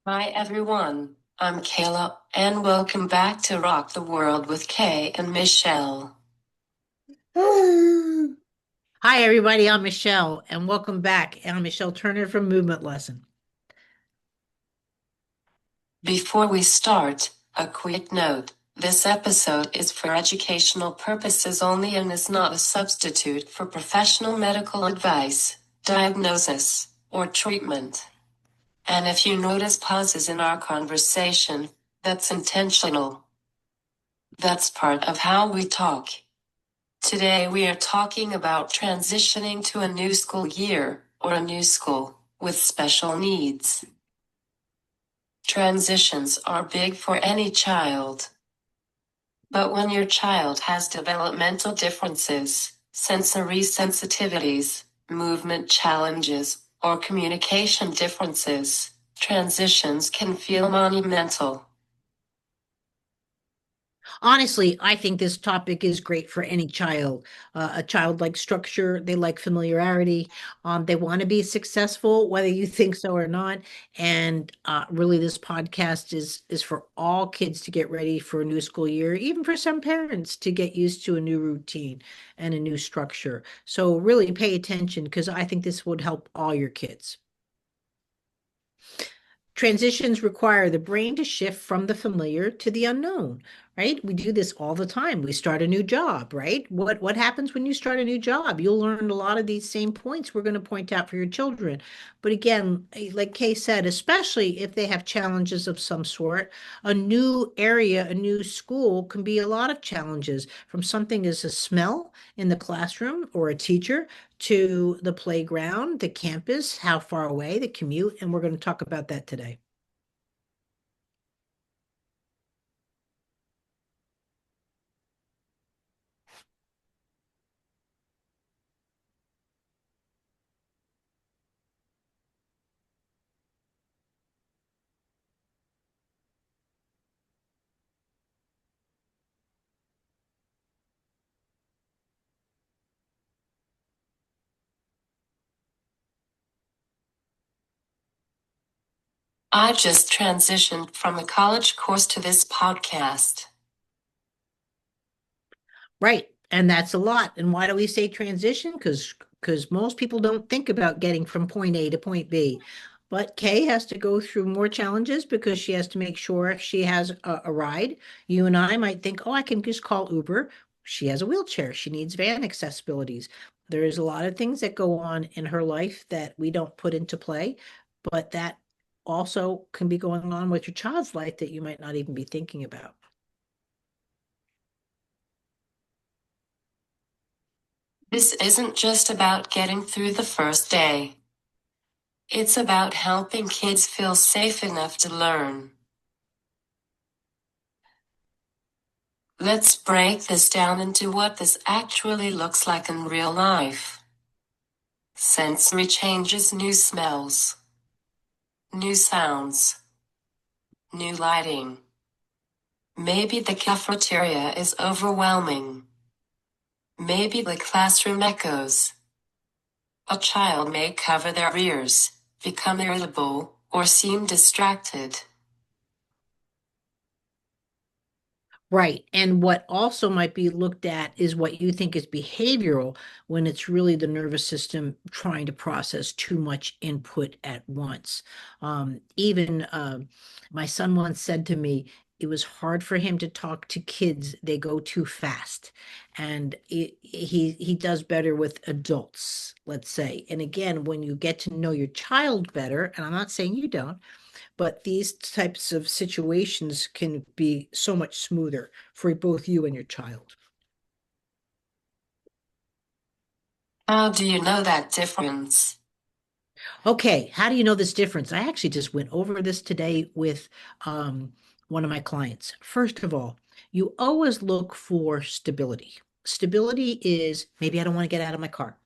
Hi everyone, I'm Kayla, and welcome back to Rock the World with Kay and Michelle. Hi, everybody. I'm Michelle, and welcome back. I'm Michelle Turner from Movement Lesson. Before we start, a quick note. This episode is for educational purposes only and is not a substitute for professional medical advice, diagnosis, or treatment. And if you notice pauses in our conversation, that's intentional. That's part of how we talk. Today we are talking about transitioning to a new school year, or a new school, with special needs. Transitions are big for any child. But when your child has developmental differences, sensory sensitivities, movement challenges, or communication differences, transitions can feel monumental. Honestly, I think this topic is great for any child. A child likes structure, they like familiarity, they want to be successful, whether you think so or not. And really, this podcast is for all kids to get ready for a new school year, even for some parents to get used to a new routine and a new structure. So really pay attention because I think this would help all your kids. Transitions require the brain to shift from the familiar to the unknown, right? We do this all the time. We start a new job, right? What happens when you start a new job? You'll learn a lot of these same points we're going to point out for your children. But again, like Kay said, especially if they have challenges of some sort, a new area, a new school can be a lot of challenges from something as a smell in the classroom or a teacher to the playground, the campus, how far away, the commute, and we're going to talk about that today. I just transitioned from a college course to this podcast. Right. And that's a lot. And why do we say transition? Because most people don't think about getting from point A to point B. But Kay has to go through more challenges because she has to make sure she has a ride. You and I might think, oh, I can just call Uber. She has a wheelchair. She needs van accessibilities. There's a lot of things that go on in her life that we don't put into play, but that also can be going on with your child's life that you might not even be thinking about. This isn't just about getting through the first day. It's about helping kids feel safe enough to learn. Let's break this down into what this actually looks like in real life. Sensory changes, new smells, new sounds, new lighting. Maybe the cafeteria is overwhelming. Maybe the classroom echoes. A child may cover their ears, become irritable, or seem distracted. Right. And what also might be looked at is what you think is behavioral when it's really the nervous system trying to process too much input at once. Even my son once said to me, it was hard for him to talk to kids. They go too fast. And he does better with adults, let's say. And again, when you get to know your child better, and I'm not saying you don't, but these types of situations can be so much smoother for both you and your child. How do you know that difference? Okay, how do you know this difference? I actually just went over this today with one of my clients. First of all, you always look for stability. Stability is maybe I don't want to get out of my car,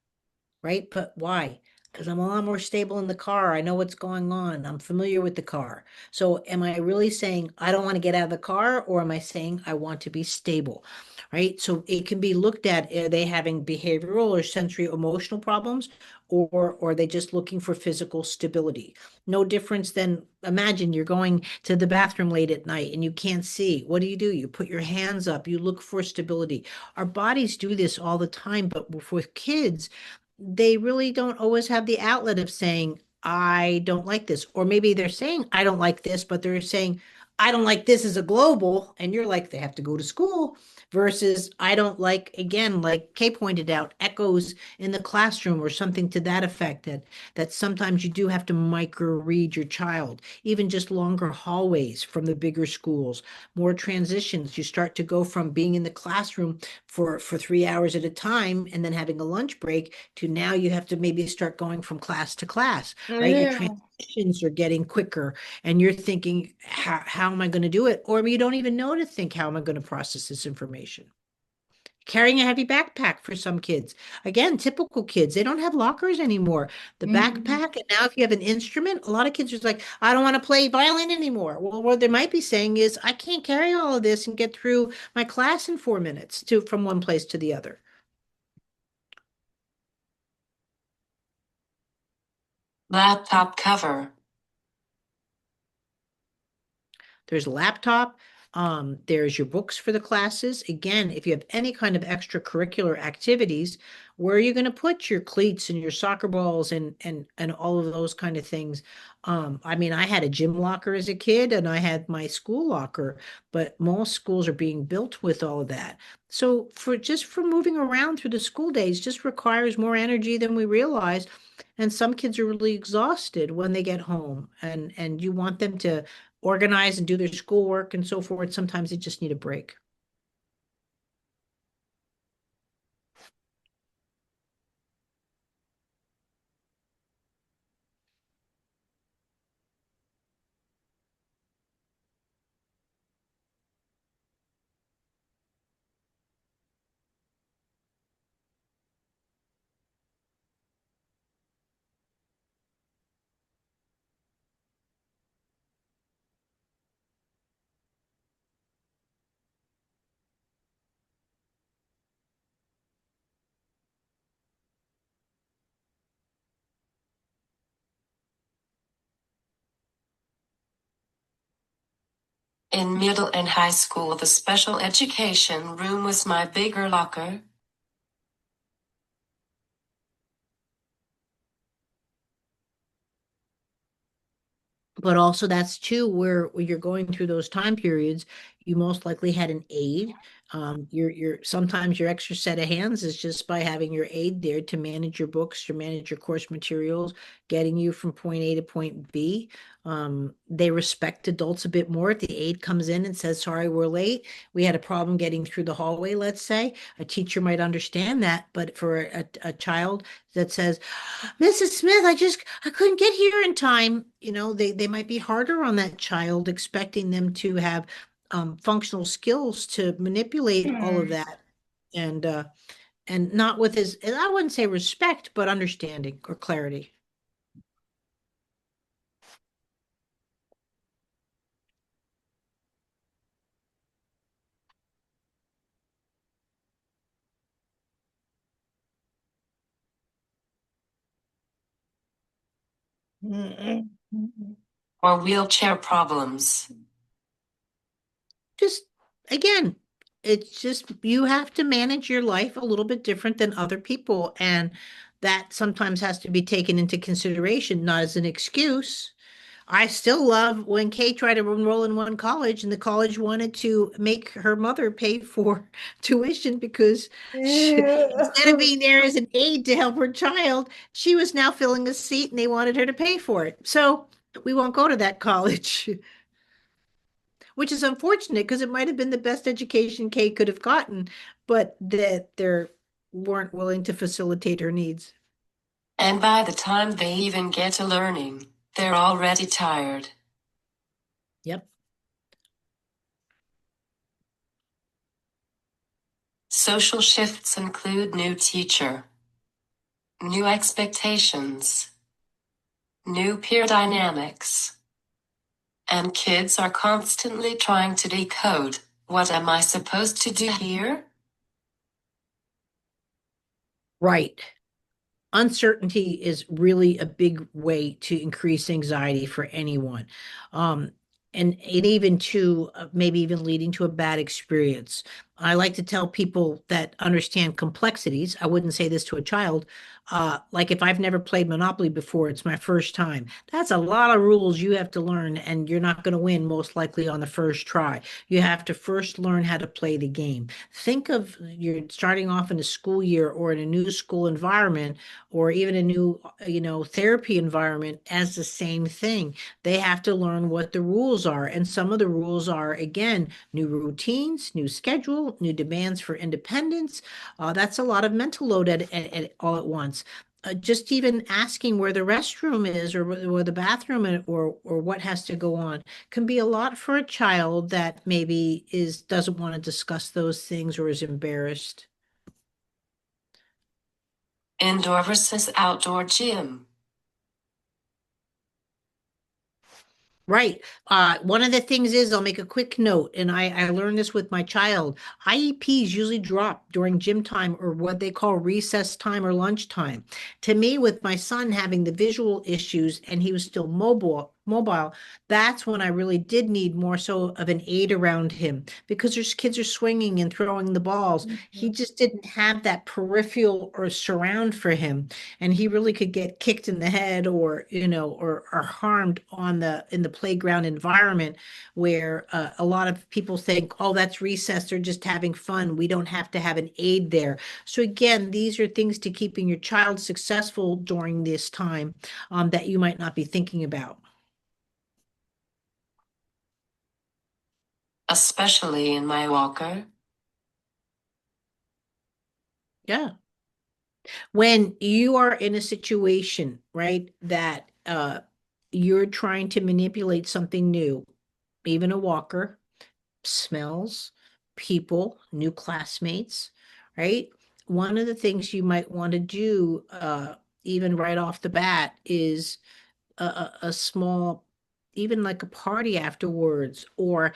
right? But why? because I'm a lot more stable in the car. I know what's going on. I'm familiar with the car. So am I really saying I don't want to get out of the car, or am I saying I want to be stable? Right? So it can be looked at, are they having behavioral or sensory emotional problems, or are they just looking for physical stability? No difference than, imagine you're going to the bathroom late at night and you can't see. What do? You put your hands up, you look for stability. Our bodies do this all the time, but with kids, they really don't always have the outlet of saying, I don't like this. Or maybe they're saying, I don't like this, but they're saying, I don't like this as a global. And you're like, they have to go to school versus I don't like, again, like Kay pointed out, echoes in the classroom or something to that effect, that sometimes you do have to micro read your child, even just longer hallways from the bigger schools, more transitions. You start to go from being in the classroom for 3 hours at a time and then having a lunch break to now you have to maybe start going from class to class, right? Your Yeah. transitions are getting quicker and you're thinking, how am I going to do it? Or you don't even know to think, how am I going to process this information? Carrying a heavy backpack for some kids. Again, typical kids, they don't have lockers anymore. The Mhm. backpack, and now if you have an instrument, a lot of kids are like, I don't want to play violin anymore. Well, what they might be saying is, I can't carry all of this and get through my class in 4 minutes to from one place to the other. Laptop cover. There's a laptop. There's your books for the classes. Again, if you have any kind of extracurricular activities, where are you going to put your cleats and your soccer balls and all of those kind of things? I mean, I had a gym locker as a kid and I had my school locker, but most schools are being built with all of that. So for moving around through the school days just requires more energy than we realize. And some kids are really exhausted when they get home and you want them to organize and do their schoolwork and so forth. Sometimes they just need a break. In middle and high school, the special education room was my bigger locker. But also that's too where when you're going through those time periods, you most likely had an aide. Your sometimes your extra set of hands is just by having your aide there to manage your books, to manage your course materials, getting you from point A to point B. They respect adults a bit more. If the aide comes in and says, "Sorry, we're late. We had a problem getting through the hallway," let's say, a teacher might understand that. But for a child that says, Mrs. Smith, I couldn't get here in time. They might be harder on that child, expecting them to have functional skills to manipulate all of Hmm. that and not with his, I wouldn't say respect, but understanding or clarity. Mhm. Or wheelchair problems. Just again, it's just you have to manage your life a little bit different than other people, and that sometimes has to be taken into consideration, not as an excuse. I still love when Kay tried to enroll in one college and the college wanted to make her mother pay for tuition because instead of being there as an aide to help her child, she was now filling a seat and they wanted her to pay for it. So we won't go to that college, which is unfortunate because it might have been the best education Kay could have gotten, but that they weren't willing to facilitate her needs. And by the time they even get to learning, they're already tired. Yep. Social shifts include new teacher. new expectations, new peer dynamics. And kids are constantly trying to decode, what am I supposed to do here? Right. Uncertainty is really a big way to increase anxiety for anyone. Um, and even to maybe even leading to a bad experience. I like to tell people that understand complexities. I wouldn't say this to a child. Like if I've never played Monopoly before, it's my first time. That's a lot of rules you have to learn, and you're not going to win most likely on the first try. You have to first learn how to play the game. Think of you're starting off in a school year or in a new school environment or even a new, therapy environment as the same thing. They have to learn what the rules are. And some of the rules are, again, new routines, new schedule, new demands for independence. That's a lot of mental load all at once. Just even asking where the restroom is or the bathroom or what has to go on can be a lot for a child that maybe is doesn't want to discuss those things or is embarrassed. Indoor versus outdoor gym. Right. One of the things is I'll make a quick note, and I learned this with my child. IEPs usually drop during gym time or what they call recess time or lunch time. To me, with my son having the visual issues and he was still mobile, that's when I really did need more so of an aid around him because there's kids are swinging and throwing the balls. He just didn't have that peripheral or surround for him, and he really could get kicked in the head or or harmed on the in the playground environment where a lot of people think, oh, that's recess, they're just having fun, we don't have to have an aid there. So again, these are things to keeping your child successful during this time that you might not be thinking about. Especially in my walker. Yeah, when you are in a situation, right, that you're trying to manipulate something new, even a walker, smells, people, new classmates, right? One of the things you might want to do, even right off the bat, is a small, even like a party afterwards, or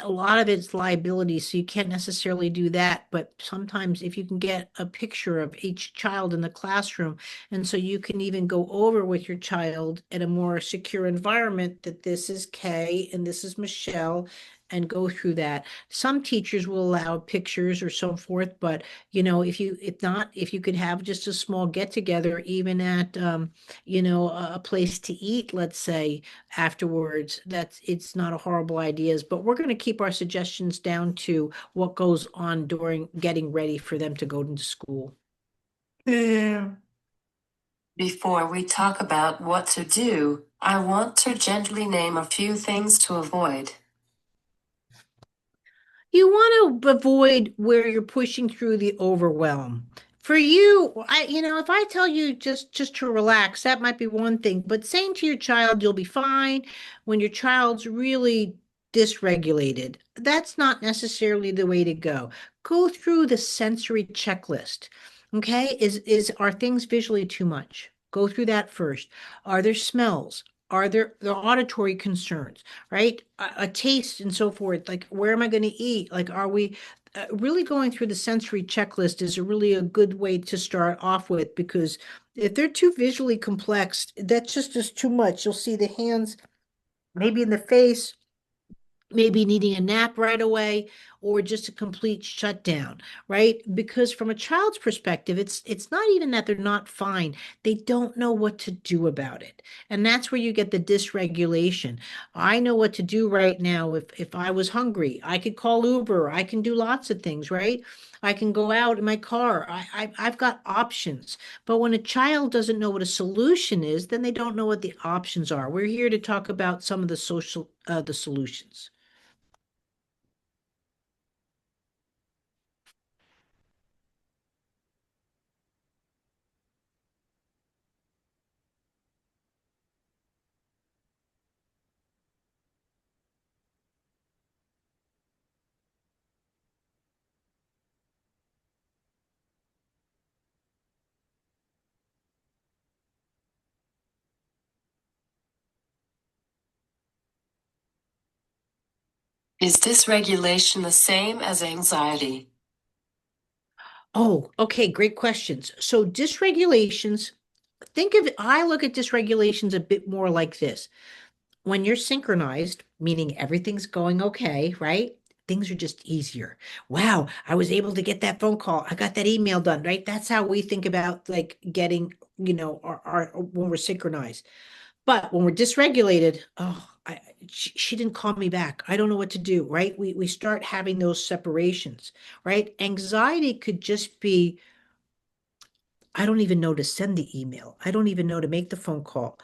a lot of it's liability, so you can't necessarily do that. But sometimes if you can get a picture of each child in the classroom, and so you can even go over with your child in a more secure environment that this is Kay and this is Michelle, and go through that. Some teachers will allow pictures or so forth, but if not, if you could have just a small get together, even at a place to eat, let's say afterwards, that's it's not a horrible ideas, but we're going to keep our suggestions down to what goes on during getting ready for them to go into school. Yeah. Before we talk about what to do, I want to gently name a few things to avoid. You want to avoid where you're pushing through the overwhelm. For you, if I tell you just to relax, that might be one thing, but saying to your child you'll be fine when your child's really dysregulated, that's not necessarily the way to go. Go through the sensory checklist. Okay? Is are things visually too much? Go through that first. Are there smells? Are there the auditory concerns? Right? A taste and so forth. Like, where am I going to eat? Like, are we really going through the sensory checklist is a really a good way to start off with because if they're too visually complex, that just is too much. You'll see the hands maybe in the face, maybe needing a nap right away or just a complete shutdown, right? Because from a child's perspective, it's not even that they're not fine, they don't know what to do about it, and that's where you get the dysregulation. I know what to do right now. If I was hungry, I could call Uber, I can do lots of things, right? I can go out in my car. I've got options. But when a child doesn't know what a solution is, then they don't know what the options are. We're here to talk about some of the solutions. Is dysregulation the same as anxiety? Oh, okay, great questions. So dysregulations, I look at dysregulations a bit more like this. When you're synchronized, meaning everything's going okay, right? Things are just easier. Wow, I was able to get that phone call. I got that email done, right? That's how we think about like getting, our when we're synchronized. But when we're dysregulated, she didn't call me back. I don't know what to do, right? We start having those separations, right? Anxiety could just be, I don't even know to send the email. I don't even know to make the phone call.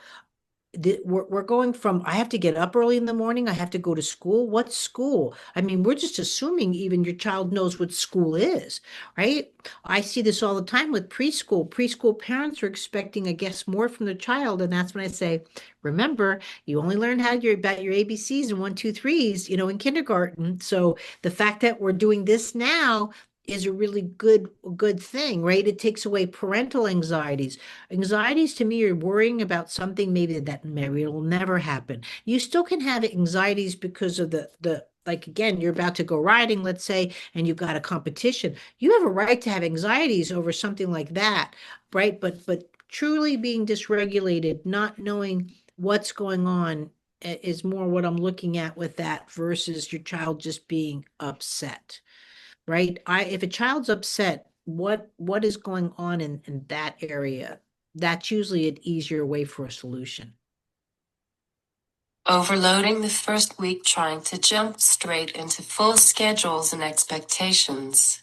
We're going from I have to get up early in the morning, I have to go to school. What school? I mean, we're just assuming even your child knows what school is, right? I see this all the time with preschool. Preschool parents are expecting, I guess, more from their child, and that's when I say, remember, you only learn how your about your ABCs and one, two, threes, in kindergarten. So the fact that we're doing this now is a really good thing, right? It takes away parental anxieties. Anxieties to me are worrying about something maybe that maybe will never happen. You still can have anxieties because of the like again, you're about to go riding, let's say, and you've got a competition. You have a right to have anxieties over something like that, right? But truly being dysregulated, not knowing what's going on is more what I'm looking at with that versus your child just being upset, right? If a child's upset, what is going on in that area? That's usually an easier way for a solution. Overloading the first week trying to jump straight into full schedules and expectations.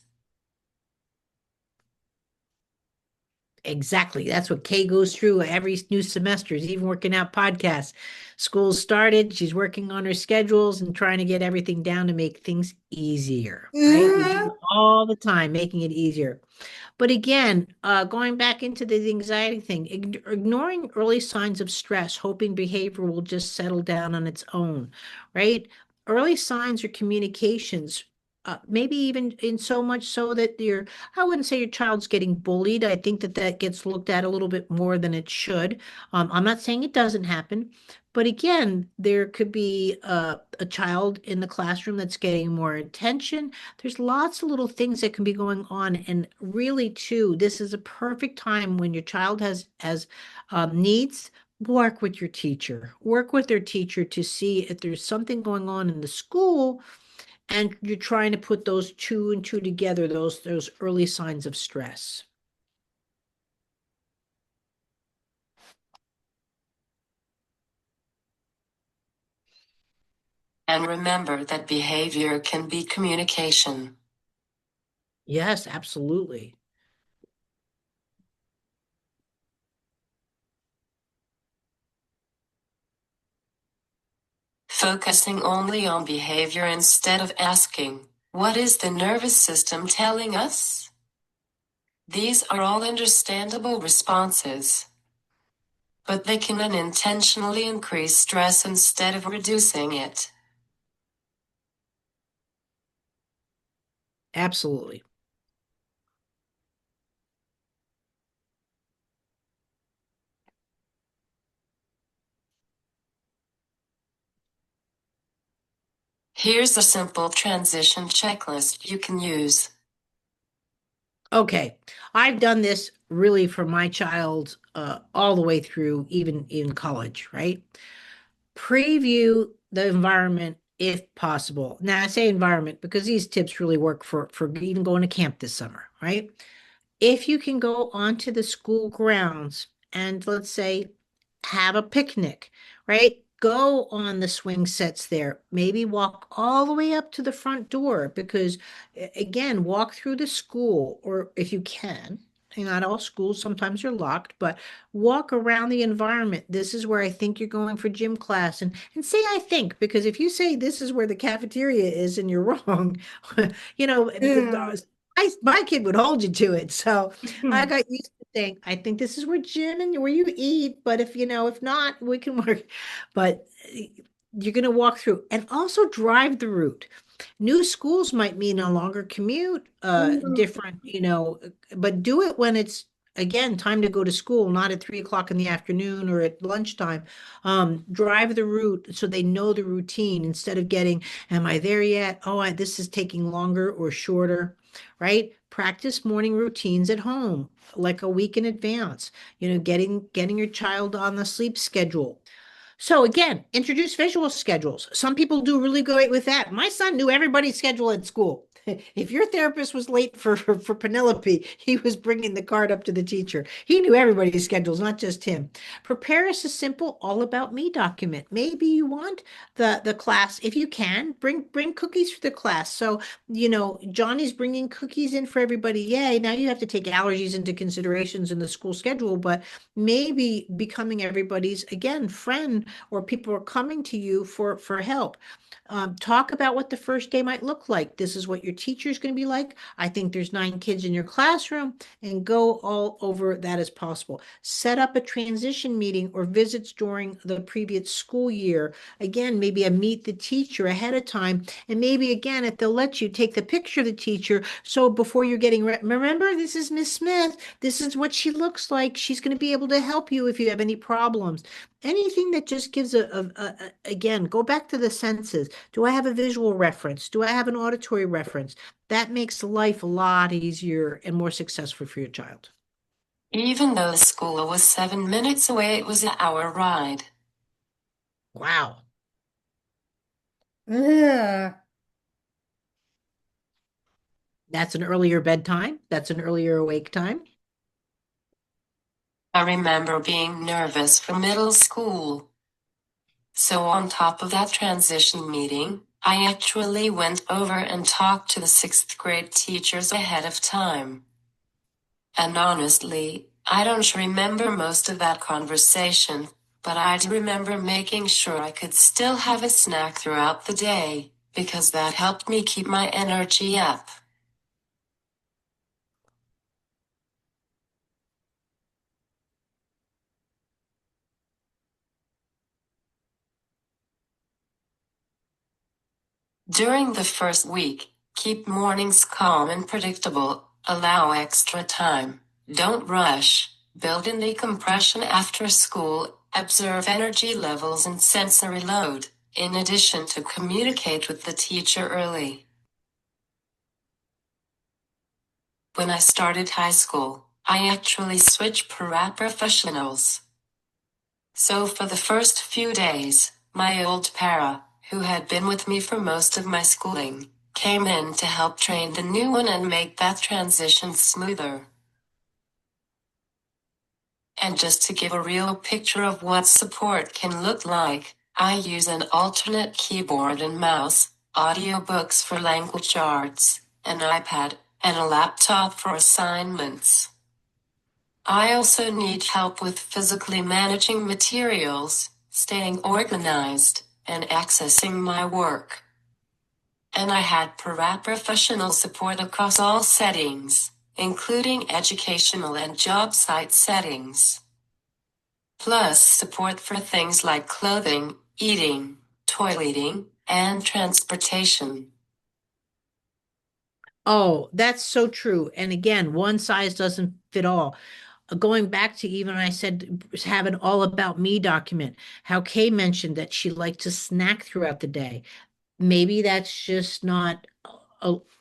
Exactly. That's what Kay goes through every new semester, is even working out podcasts. School's started, she's working on her schedules and trying to get everything down to make things easier, right? We do it all the time, making it easier. But again, going back into the anxiety thing, ignoring early signs of stress, hoping behavior will just settle down on its own, right? Early signs or communications, maybe even in so much so that I wouldn't say your child's getting bullied. I think that that gets looked at a little bit more than it should. I'm not saying it doesn't happen, but again, there could be a child in the classroom that's getting more attention. There's lots of little things that can be going on, and really, too, this is a perfect time when your child has needs. Work with your teacher. Work with their teacher to see if there's something going on in the school, and you're trying to put those two and two together. Those early signs of stress. And remember that behavior can be communication. Yes, absolutely. Focusing only on behavior instead of asking, what is the nervous system telling us? These are all understandable responses, but they can unintentionally increase stress instead of reducing it. Absolutely. Here's a simple transition checklist you can use. Okay, I've done this really for my child all the way through, even in college, right? Preview the environment if possible. Now I say environment because these tips really work for even going to camp this summer, right? If you can go onto the school grounds and let's say have a picnic, right? Go on the swing sets there. Maybe walk all the way up to the front door because, again, walk through the school, or if you can. And not all schools, sometimes you're locked, but walk around the environment. This is where I think you're going for gym class. And say I think, because if you say this is where the cafeteria is and you're wrong, because my kid would hold you to it. So I got used to saying, I think this is where gym and where you eat, but if not, we can work. But you're going to walk through and also drive the route. New schools might mean a longer commute, different, but do it when it's again, time to go to school, not at 3 o'clock in the afternoon or at lunchtime. Drive the route so they know the routine instead of getting, am I there yet? Oh, this is taking longer or shorter, right? Practice morning routines at home, like a week in advance, getting your child on the sleep schedule. So again, introduce visual schedules. Some people do really great with that. My son knew everybody's schedule at school. If your therapist was late for Penelope, he was bringing the card up to the teacher. He knew everybody's schedules, not just him. Prepare us a simple all about me document. Maybe you want the class, if you can, bring cookies for the class. So, Johnny's bringing cookies in for everybody. Yay. Now you have to take allergies into considerations in the school schedule, but maybe becoming everybody's, again, friend, or people are coming to you for help. Talk about what the first day might look like. This is what your teacher is going to be like. I think there's 9 kids in your classroom, and go all over that as possible. Set up a transition meeting or visits during the previous school year. Again, maybe a meet the teacher ahead of time. And maybe again, if they'll let you, take the picture of the teacher. So before you're getting, remember, this is Miss Smith. This is what she looks like. She's going to be able to help you if you have any problems. Anything that just gives again, go back to the senses. Do I have a visual reference? Do I have an auditory reference? That makes life a lot easier and more successful for your child. Even though the school was 7 minutes away, it was an hour ride. Wow. Ugh. That's an earlier bedtime. That's an earlier awake time. I remember being nervous for middle school. So on top of that transition meeting, I actually went over and talked to the 6th grade teachers ahead of time. And honestly, I don't remember most of that conversation, but I do remember making sure I could still have a snack throughout the day, because that helped me keep my energy up. During the first week, keep mornings calm and predictable, allow extra time, don't rush, build in decompression after school, observe energy levels and sensory load, in addition to communicate with the teacher early. When I started high school, I actually switched paraprofessionals. So for the first few days, my old para, who had been with me for most of my schooling, came in to help train the new one and make that transition smoother. And just to give a real picture of what support can look like, I use an alternate keyboard and mouse, audiobooks for language arts, an iPad, and a laptop for assignments. I also need help with physically managing materials, staying organized, and accessing my work. And I had paraprofessional support across all settings, including educational and job site settings. Plus support for things like clothing, eating, toileting, and transportation. Oh, that's so true. And again, one size doesn't fit all. Going back to, even I said, have an all about me document, how Kay mentioned that she liked to snack throughout the day. Maybe that's just not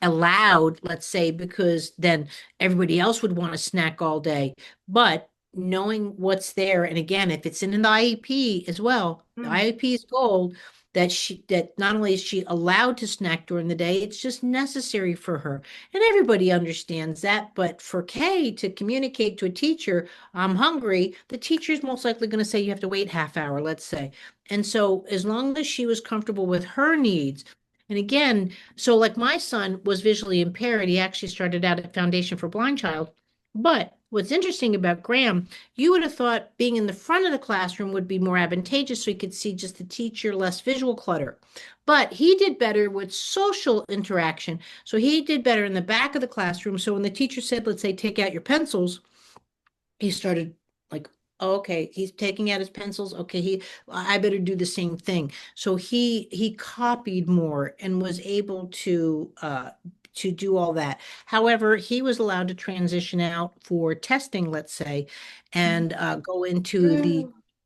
allowed, let's say, because then everybody else would want to snack all day. But knowing what's there, and again, if it's in the IEP as well, the IEP is gold, that not only is she allowed to snack during the day, it's just necessary for her. And everybody understands that. But for Kay to communicate to a teacher, I'm hungry, the teacher is most likely going to say you have to wait half hour, let's say. And so as long as she was comfortable with her needs, and again, so like my son was visually impaired, he actually started out at Foundation for Blind Child. But what's interesting about Graham, you would have thought being in the front of the classroom would be more advantageous so he could see just the teacher, less visual clutter. But he did better with social interaction. So he did better in the back of the classroom. So when the teacher said, let's say, take out your pencils, he started like, oh, okay, he's taking out his pencils. Okay, I better do the same thing. So he copied more and was able to to do all that. However, he was allowed to transition out for testing, let's say, and go into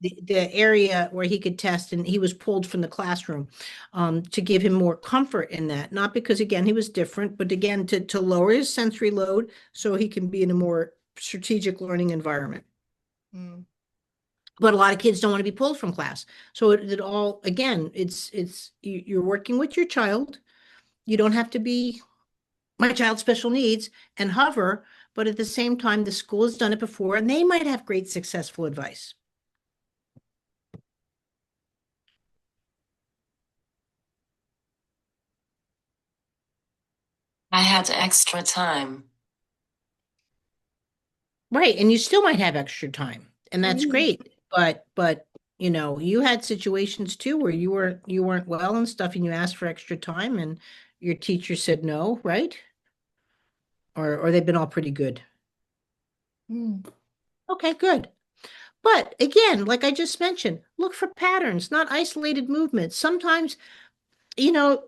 the area where he could test, and he was pulled from the classroom to give him more comfort in that. Not because, again, he was different, but again, to lower his sensory load so he can be in a more strategic learning environment. Mm. But a lot of kids don't want to be pulled from class. So it all, again, you're working with your child. You don't have to be my child's special needs and hover, but at the same time, the school has done it before and they might have great successful advice. I had extra time. Right. And you still might have extra time, and that's great. But you had situations too where you weren't well and stuff and you asked for extra time and your teacher said no, right? Or they've been all pretty good. Mm. Okay, good. But again, like I just mentioned, look for patterns, not isolated movements. Sometimes, you know,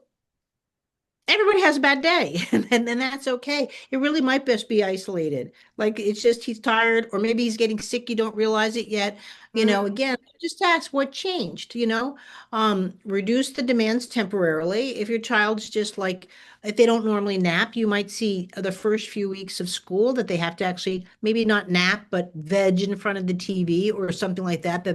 everybody has a bad day and that's okay. It really might best be isolated. Like it's just he's tired or maybe he's getting sick, you don't realize it yet. Again, just ask what changed, reduce the demands temporarily. If your child's just like, if they don't normally nap, you might see the first few weeks of school that they have to actually maybe not nap, but veg in front of the TV or something like that, that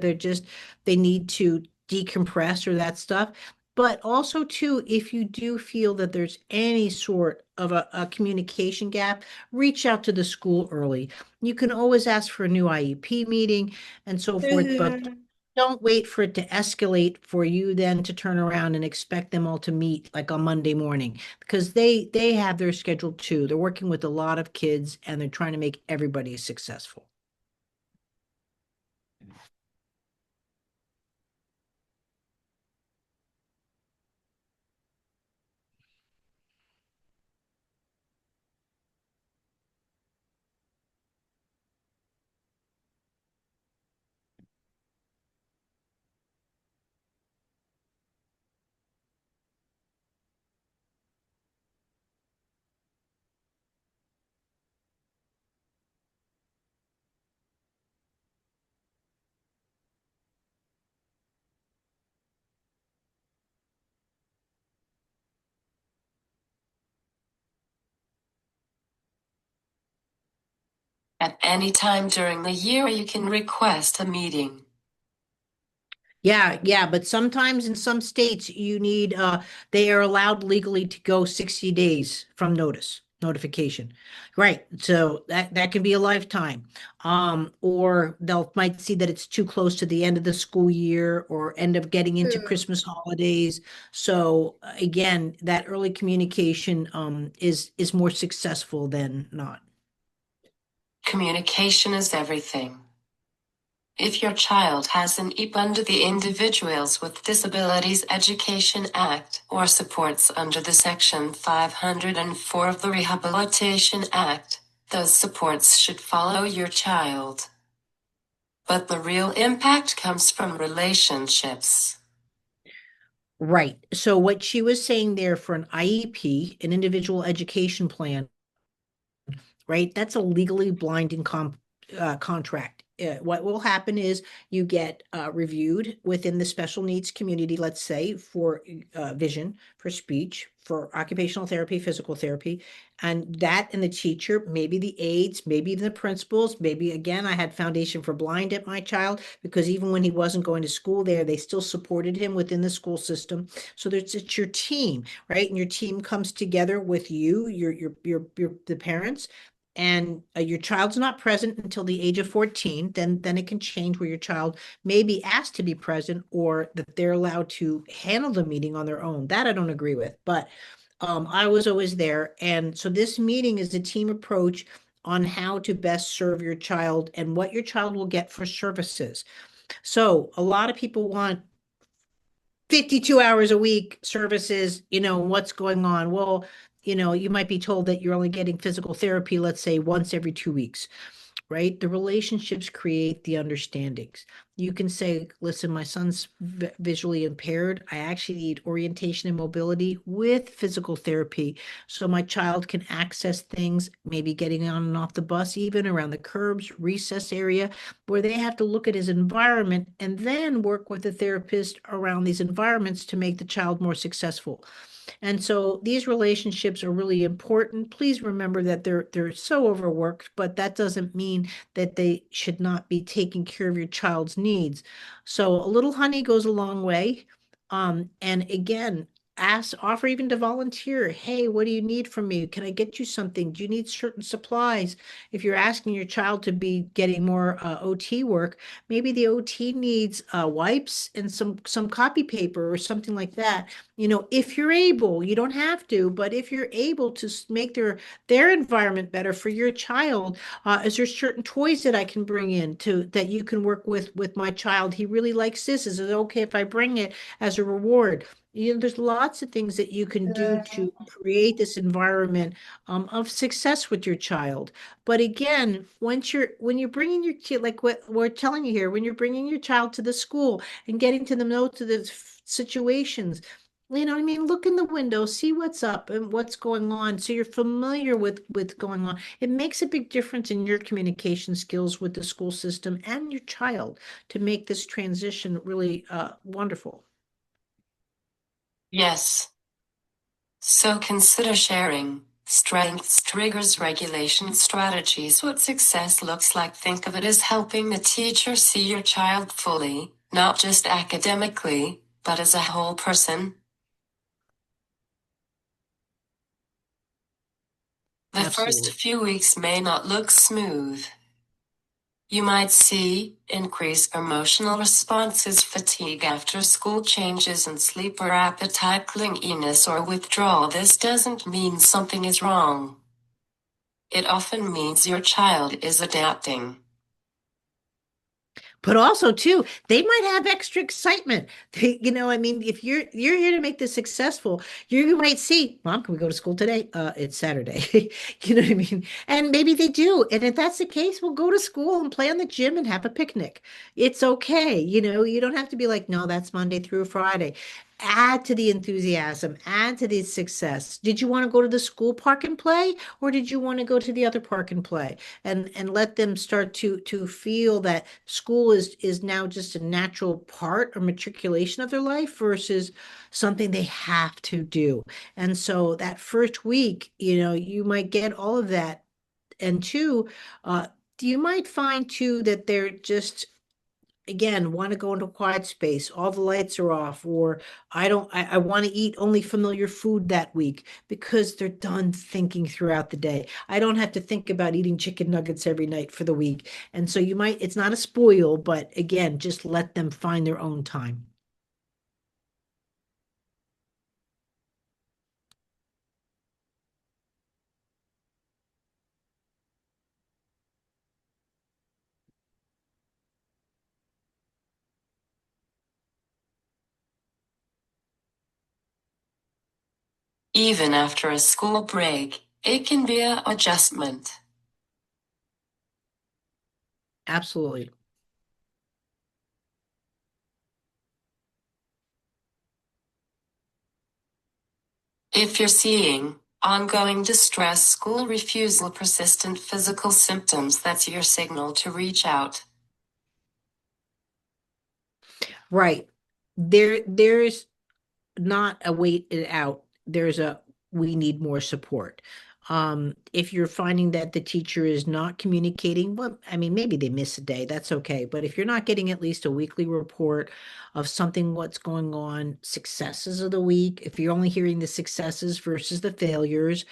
they need to decompress or that stuff. But also, too, if you do feel that there's any sort of a communication gap, reach out to the school early. You can always ask for a new IEP meeting and so forth, but don't wait for it to escalate for you then to turn around and expect them all to meet like on Monday morning because they have their schedule too. They're working with a lot of kids and they're trying to make everybody successful. At any time during the year, you can request a meeting. Yeah, but sometimes in some states you need they are allowed legally to go 60 days from notification. Right. So that can be a lifetime. Or they'll might see that it's too close to the end of the school year or end up getting into Christmas holidays. So again, that early communication is more successful than not. Communication is everything. If your child has an IEP under the Individuals with Disabilities Education Act or supports under the Section 504 of the Rehabilitation Act, those supports should follow your child. But the real impact comes from relationships. Right. So what she was saying there for an IEP, an individual education plan, right? That's a legally blinding contract. What will happen is you get reviewed within the special needs community, let's say, for vision, for speech, for occupational therapy, physical therapy, and that and the teacher, maybe the aides, maybe the principals, maybe again, I had Foundation for Blind at my child because even when he wasn't going to school there, they still supported him within the school system. So it's your team, right? And your team comes together with you, your the parents, and your child's not present until the age of 14, then it can change where your child may be asked to be present or that they're allowed to handle the meeting on their own. That I don't agree with, but I was always there. And so this meeting is a team approach on how to best serve your child and what your child will get for services. So a lot of people want 52 hours a week services, what's going on? Well, you might be told that you're only getting physical therapy, let's say once every 2 weeks, right? The relationships create the understandings. You can say, listen, my son's visually impaired. I actually need orientation and mobility with physical therapy so my child can access things, maybe getting on and off the bus, even around the curbs, recess area, where they have to look at his environment and then work with the therapist around these environments to make the child more successful. And so these relationships are really important. Please remember that they're so overworked, but that doesn't mean that they should not be taking care of your child's needs. So a little honey goes a long way. And again, offer even to volunteer. Hey, what do you need from me? Can I get you something? Do you need certain supplies? If you're asking your child to be getting more OT work, maybe the OT needs wipes and some copy paper or something like that. If you're able, you don't have to, but if you're able to make their environment better for your child, is there certain toys that I can bring in to that you can work with my child? He really likes this. Is it okay if I bring it as a reward? There's lots of things that you can do to create this environment of success with your child. But again, when you're bringing your kid, like what we're telling you here, when you're bringing your child to the school and getting to the notes of the situations, you know what I mean? Look in the window, see what's up and what's going on. So you're familiar with going on. It makes a big difference in your communication skills with the school system and your child to make this transition really wonderful. Yes. So consider sharing strengths, triggers, regulation strategies. What success looks like. Think of it as helping the teacher see your child fully, not just academically, but as a whole person. The first Absolutely. few weeks may not look smooth. You might see increased emotional responses, fatigue after school changes, and sleep or appetite, clinginess or withdrawal. This doesn't mean something is wrong. It often means your child is adapting. But also too, they might have extra excitement. I mean, if you're here to make this successful, you might see, Mom, can we go to school today? It's Saturday. You know what I mean? And maybe they do. And if that's the case, we'll go to school and play on the gym and have a picnic. It's okay. You don't have to be like, no, that's Monday through Friday. Add to the enthusiasm, add to the success. Did you want to go to the school park and play, or did you want to go to the other park and play? And let them start to feel that school is now just a natural part or matriculation of their life versus something they have to do. And so that first week, you might get all of that. And two, uh, you might find too that they're just again want to go into a quiet space, all the lights are off, or I want to eat only familiar food that week because they're done thinking throughout the day. I don't have to think about eating chicken nuggets every night for the week. And so it's not a spoil, but again, just let them find their own time. Even after a school break, it can be an adjustment. Absolutely. If you're seeing ongoing distress, school refusal, persistent physical symptoms, that's your signal to reach out. Right. There's not a wait it out. There's a we need more support. If you're finding that the teacher is not communicating, well, I mean, maybe they miss a day, that's okay. But if you're not getting at least a weekly report of something, what's going on, successes of the week, if you're only hearing the successes versus the failures,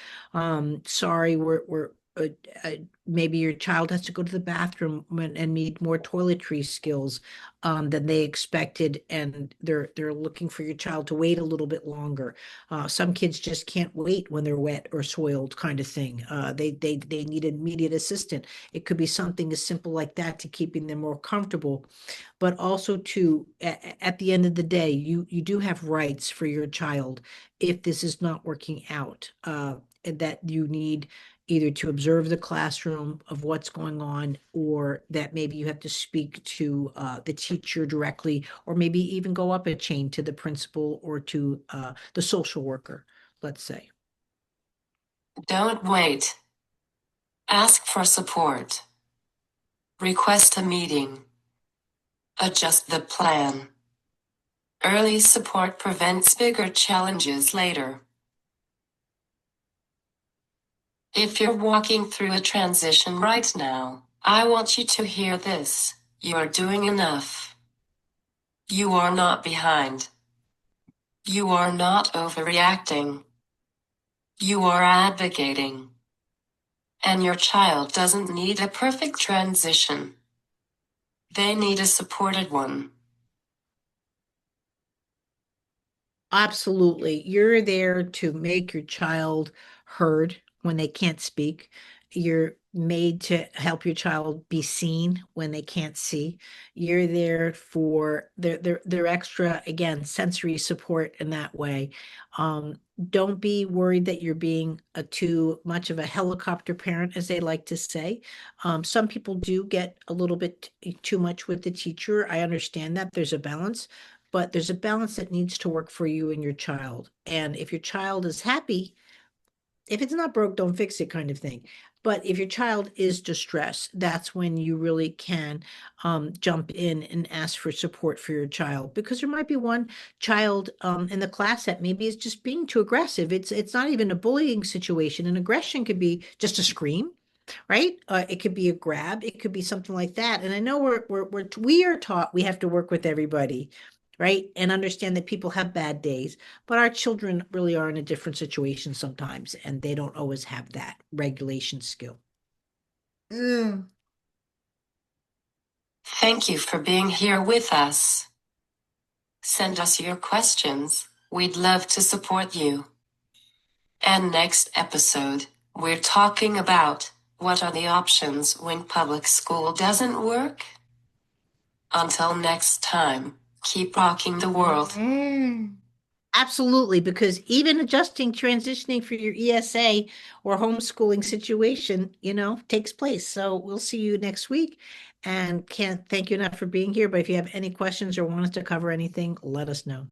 sorry, we're uh, maybe your child has to go to the bathroom and need more toiletry skills than they expected, and they're looking for your child to wait a little bit longer. Some kids just can't wait when they're wet or soiled, kind of thing. They need immediate assistance. It could be something as simple like that to keeping them more comfortable, but also to at the end of the day, you do have rights for your child if this is not working out. That you need either to observe the classroom of what's going on, or that maybe you have to speak to the teacher directly, or maybe even go up a chain to the principal or to the social worker, let's say. Don't wait. Ask for support. Request a meeting. Adjust the plan. Early support prevents bigger challenges later. If you're walking through a transition right now, I want you to hear this. You are doing enough. You are not behind. You are not overreacting. You are advocating. And your child doesn't need a perfect transition. They need a supported one. Absolutely. You're there to make your child heard when they can't speak. You're made to help your child be seen when they can't see. You're there for their extra, again, sensory support in that way. Don't be worried that you're being too much of a helicopter parent, as they like to say. Some people do get a little bit too much with the teacher. I understand that there's a balance, but there's a balance that needs to work for you and your child. And if your child is happy, if it's not broke, don't fix it kind of thing. But if your child is distressed, that's when you really can jump in and ask for support for your child, because there might be one child in the class that maybe is just being too aggressive. It's not even a bullying situation. An aggression could be just a scream, right? It could be a grab. It could be something like that. And I know we are taught we have to work with everybody, right? And understand that people have bad days, but our children really are in a different situation sometimes, and they don't always have that regulation skill. Mm. Thank you for being here with us. Send us your questions. We'd love to support you. And next episode, we're talking about what are the options when public school doesn't work? Until next time, keep rocking the world. Mm. Absolutely, because even adjusting, transitioning for your ESA or homeschooling situation, takes place. So we'll see you next week, and can't thank you enough for being here. But if you have any questions or want us to cover anything, let us know.